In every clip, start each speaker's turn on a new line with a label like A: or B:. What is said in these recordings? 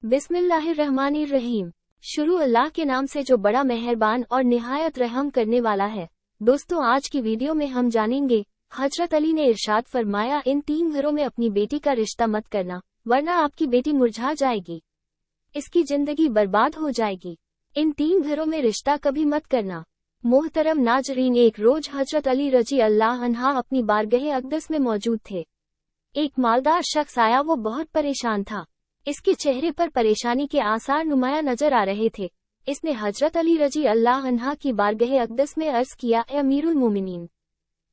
A: बिस्मिल्लाहिर्रहमानिर्रहीम। शुरू अल्लाह के नाम से जो बड़ा मेहरबान और निहायत रहम करने वाला है। दोस्तों, आज की वीडियो में हम जानेंगे, हजरत अली ने इरशाद फरमाया, इन 3 घरों में अपनी बेटी का रिश्ता मत करना, वरना आपकी बेटी मुरझा जाएगी, इसकी जिंदगी बर्बाद हो जाएगी। इन 3 घरों में रिश्ता कभी मत करना। मोहतरम नाजरीन, एक रोज हजरत अली रजी अल्लाह अन्हा अपनी बारगाह अक़दस में मौजूद थे। एक मालदार शख्स आया, वो बहुत परेशान था। इसके चेहरे पर परेशानी के आसार नुमाया नजर आ रहे थे। इसने हजरत अली रजी अल्लाह अन्हा की बारगाह अक़दस में अर्ज किया, ए अमीरुल मोमिनीन,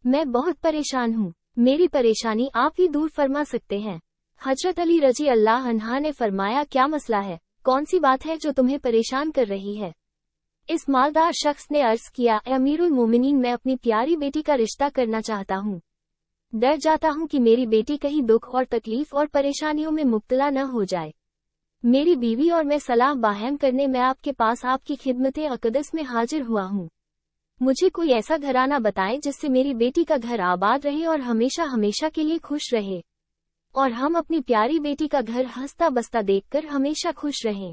A: मैं बहुत परेशान हूँ, मेरी परेशानी आप ही दूर फरमा सकते हैं। हजरत अली रजी अल्लाह अन्हा ने फरमाया, क्या मसला है, कौन सी बात है जो तुम्हें परेशान कर रही है। इस मालदार शख्स ने अर्ज किया, ए अमीरुल मोमिनीन, मैं अपनी प्यारी बेटी का रिश्ता करना चाहता हूँ। डर जाता हूँ कि मेरी बेटी कहीं दुख और तकलीफ और परेशानियों में मुब्तला न हो जाए। मेरी बीवी और मैं सलाह बाहम करने में आपके पास आपकी खिदमत-ए अक़दस में हाजिर हुआ हूँ। मुझे कोई ऐसा घराना बताएं जिससे मेरी बेटी का घर आबाद रहे और हमेशा हमेशा के लिए खुश रहे, और हम अपनी प्यारी बेटी का घर हंसता बसता देखकर हमेशा खुश रहें।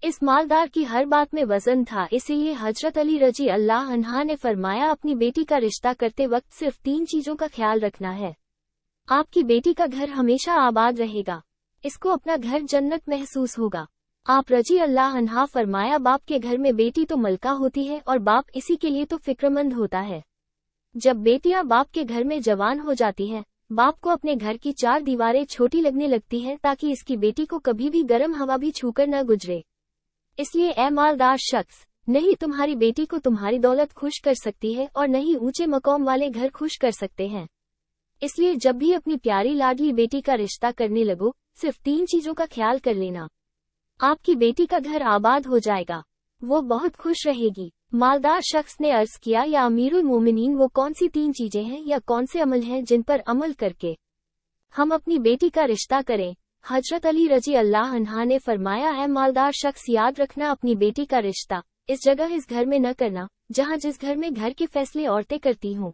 A: इस मालदार की हर बात में वजन था, इसीलिए हजरत अली रजी अल्लाह अन्हा ने फरमाया, अपनी बेटी का रिश्ता करते वक्त सिर्फ 3 चीजों का ख्याल रखना है। आपकी बेटी का घर हमेशा आबाद रहेगा, इसको अपना घर जन्नत महसूस होगा। आप रजी अल्लाह अन्हा फरमाया, बाप के घर में बेटी तो मलका होती है और बाप इसी के लिए तो फिक्रमंद होता है। जब बेटियां बाप के घर में जवान हो जाती हैं, बाप को अपने घर की 4 दीवारें छोटी लगने लगती हैं, ताकि इसकी बेटी को कभी भी गर्म हवा भी छूकर न गुजरे। इसलिए ए मालदार शख्स, नहीं तुम्हारी बेटी को तुम्हारी दौलत खुश कर सकती है और नहीं ऊंचे मकाम वाले घर खुश कर सकते हैं। इसलिए जब भी अपनी प्यारी लाडली बेटी का रिश्ता करने लगो, सिर्फ 3 चीजों का ख्याल कर लेना। आपकी बेटी का घर आबाद हो जाएगा, वो बहुत खुश रहेगी। मालदार शख्स ने अर्ज किया, या अमीरुल मोमिनीन, वो कौन सी 3 चीजें हैं या कौन से अमल हैं जिन पर अमल करके हम अपनी बेटी का रिश्ता करें। हजरत अली रजी अल्लाह अन्हा ने फरमाया, है मालदार शख्स, याद रखना, अपनी बेटी का रिश्ता इस जगह इस घर में न करना जहां जिस घर में घर के फैसले औरतें करती हों,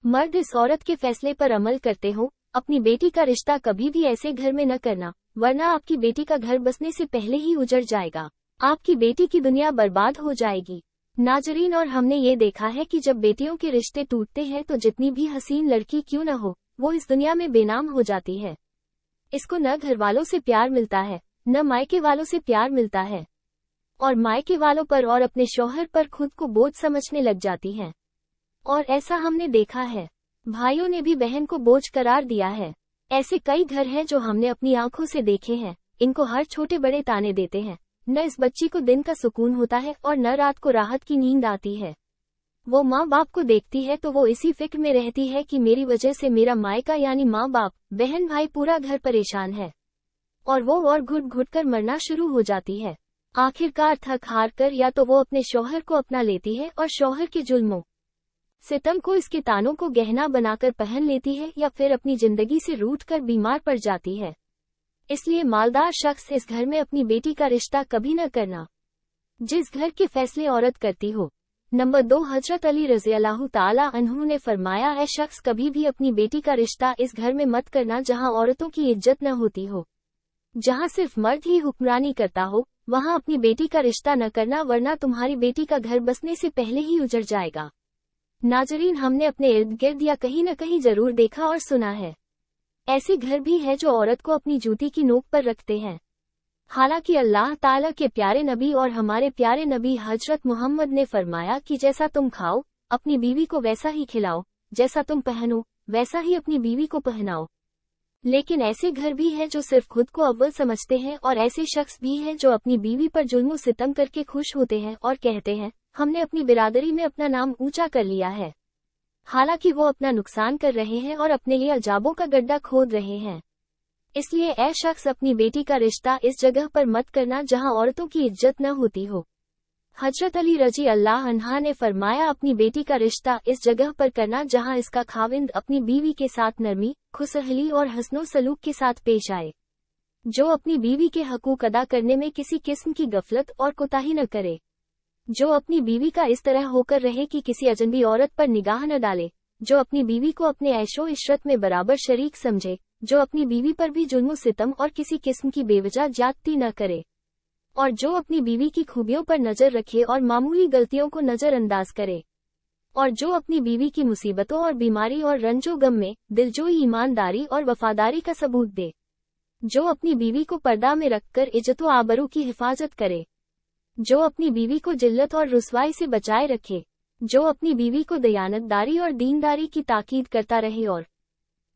A: मर्द इस औरत के फैसले पर अमल करते हों। अपनी बेटी का रिश्ता कभी भी ऐसे घर में न करना, वरना आपकी बेटी का घर बसने से पहले ही उजड़ जाएगा, आपकी बेटी की दुनिया बर्बाद हो जाएगी। नाजरीन, और हमने ये देखा है कि जब बेटियों के रिश्ते टूटते हैं तो जितनी भी हसीन लड़की क्यों न हो, वो इस दुनिया में बेनाम हो जाती है। इसको न घर वालों से प्यार मिलता है, न मायके वालों से प्यार मिलता है, और मायके वालों पर और अपने शौहर पर खुद को बोझ समझने लग जाती हैं। और ऐसा हमने देखा है, भाइयों ने भी बहन को बोझ करार दिया है। ऐसे कई घर हैं जो हमने अपनी आंखों से देखे हैं। इनको हर छोटे बड़े ताने देते हैं, न इस बच्ची को दिन का सुकून होता है और न रात को राहत की नींद आती है। वो माँ बाप को देखती है तो वो इसी फिक्र में रहती है कि मेरी वजह से मेरा मायका यानी माँ बाप, बहन भाई, पूरा घर परेशान है, और वो और घुट घुट कर मरना शुरू हो जाती है। आखिरकार थक हार कर या तो वो अपने शौहर को अपना लेती है और शौहर के जुल्मों सितम को, इसके तानों को गहना बनाकर पहन लेती है, या फिर अपनी जिंदगी से रूठ कर बीमार पड़ जाती है। इसलिए मालदार शख्स, इस घर में अपनी बेटी का रिश्ता कभी न करना जिस घर के फैसले औरत करती हो। नंबर 2, हजरत अली रज़ी अल्लाह ताला अन्हु ने फरमाया, है शख्स, कभी भी अपनी बेटी का रिश्ता इस घर में मत करना जहां औरतों की इज्जत न होती हो, जहां सिर्फ मर्द ही हुक्मरानी करता हो, वहां अपनी बेटी का रिश्ता न करना, वरना तुम्हारी बेटी का घर बसने से पहले ही उजड़ जाएगा। नाजरीन, हमने अपने इर्द गिर्द या कहीं न कहीं जरूर देखा और सुना है, ऐसे घर भी है जो औरत को अपनी जूती की नोक पर रखते हैं। हालांकि अल्लाह ताला के प्यारे नबी और हमारे प्यारे नबी हजरत मोहम्मद ने फरमाया कि जैसा तुम खाओ अपनी बीवी को वैसा ही खिलाओ, जैसा तुम पहनो वैसा ही अपनी बीवी को पहनाओ। लेकिन ऐसे घर भी हैं जो सिर्फ खुद को अव्वल समझते हैं, और ऐसे शख्स भी हैं जो अपनी बीवी पर जुल्म सितम करके खुश होते हैं और कहते हैं, हमने अपनी बिरादरी में अपना नाम ऊंचा कर लिया है। हालांकि वो अपना नुकसान कर रहे हैं और अपने लिए अजाबों का गड्ढा खोद रहे हैं। इसलिए ऐ शख्स, अपनी बेटी का रिश्ता इस जगह पर मत करना जहां औरतों की इज्जत न होती हो। हजरत अली रजी अल्लाह अन्हा ने फरमाया, अपनी बेटी का रिश्ता इस जगह पर करना जहां इसका खाविंद अपनी बीवी के साथ नरमी, खुशहली और हस्नो सलूक के साथ पेश आए, जो अपनी बीवी के हकूक अदा करने में किसी किस्म की गफलत और कोताही न करे, जो अपनी बीवी का इस तरह होकर रहे कि किसी अजनबी औरत पर निगाह न डाले, जो अपनी बीवी को अपने ऐशो इशरत में बराबर शरीक समझे, जो अपनी बीवी पर भी जुल्म सितम और किसी किस्म की बेवजह ज्यादती न करे, और जो अपनी बीवी की खूबियों पर नजर रखे और मामूली गलतियों को नजरअंदाज करे, और जो अपनी बीवी की मुसीबतों और बीमारी और रंजो गम में दिलजोई ईमानदारी और वफादारी का सबूत दे, जो अपनी बीवी को पर्दा में रखकर इज्जत व आबरू की हिफाजत करे, जो अपनी बीवी को जिल्लत और रुसवाई से बचाए रखे, जो अपनी बीवी को दयानतदारी और दीनदारी की ताकीद करता रहे और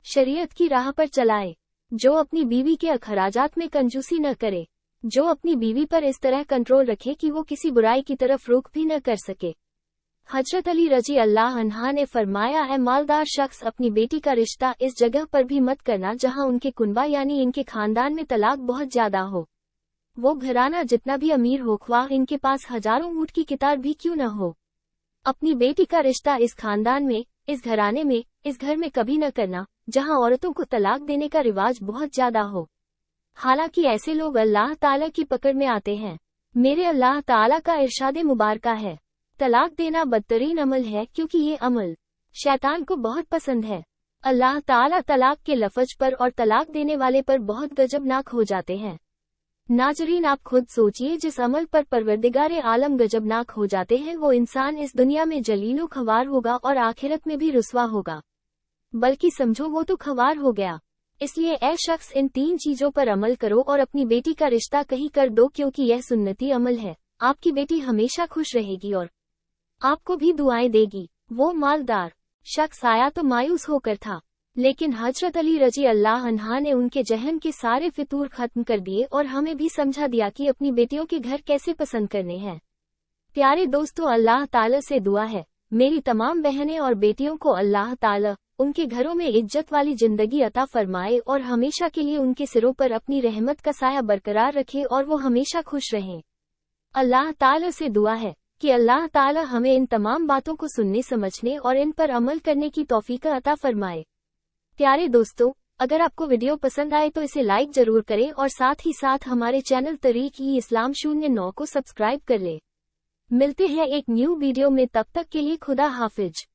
A: शरीयत की राह पर चलाए, जो अपनी बीवी के अखराजात में कंजूसी न करे, जो अपनी बीवी पर इस तरह कंट्रोल रखे कि वो किसी बुराई की तरफ रुख भी न कर सके। हजरत अली रजी अल्लाह अन्हा ने फरमाया, है मालदार शख्स अपनी बेटी का रिश्ता इस जगह पर भी मत करना जहां उनके कुनबा यानी इनके खानदान में तलाक बहुत ज्यादा हो। वो घराना जितना भी अमीर हो, ख्वाह इनके पास हजारों ऊंट की कितार भी क्यों न हो, अपनी बेटी का रिश्ता इस खानदान में, इस घराने में, इस घर में कभी न करना जहां औरतों को तलाक देने का रिवाज बहुत ज्यादा हो। हालांकि ऐसे लोग अल्लाह ताला की पकड़ में आते हैं। मेरे अल्लाह ताला का इरशाद मुबारका है, तलाक देना बदतरीन अमल है क्योंकि ये अमल शैतान को बहुत पसंद है। अल्लाह ताला तलाक के लफ्ज पर और तलाक देने वाले पर बहुत गजबनाक हो जाते हैं। नाजरीन, आप खुद सोचिए, जिस अमल पर परवरदिगारे आलम गजबनाक हो जाते हैं वो इंसान इस दुनिया में जलीलो खवार होगा और आखिरत में भी रुसवा होगा, बल्कि समझो वो तो खवार हो गया। इसलिए ऐ शख्स, इन 3 चीजों पर अमल करो और अपनी बेटी का रिश्ता कहीं कर दो, क्योंकि यह सुन्नती अमल है। आपकी बेटी हमेशा खुश रहेगी और आपको भी दुआएं देगी। वो मालदार शख्स आया तो मायूस होकर था, लेकिन हजरत अली रजी अल्लाह अन्हा ने उनके जहन के सारे फितूर खत्म कर दिए और हमें भी समझा दिया कि अपनी बेटियों के घर कैसे पसंद करने हैं। प्यारे दोस्तों, अल्लाह ताला से दुआ है मेरी तमाम बहनें और बेटियों को अल्लाह ताला उनके घरों में इज्जत वाली जिंदगी अता फरमाए और हमेशा के लिए उनके सिरों पर अपनी रहमत का साया बरकरार रखे और वो हमेशा खुश रहें। अल्लाह ताला से दुआ है कि अल्लाह ताला हमें इन तमाम बातों को सुनने, समझने और इन पर अमल करने की तौफीक अता फरमाए। प्यारे दोस्तों, अगर आपको वीडियो पसंद आए तो इसे लाइक जरूर करें और साथ ही साथ हमारे चैनल तरीक़-ई-इस्लाम 09 को सब्सक्राइब कर ले। मिलते हैं एक न्यू वीडियो में, तब तक के लिए खुदा हाफिज।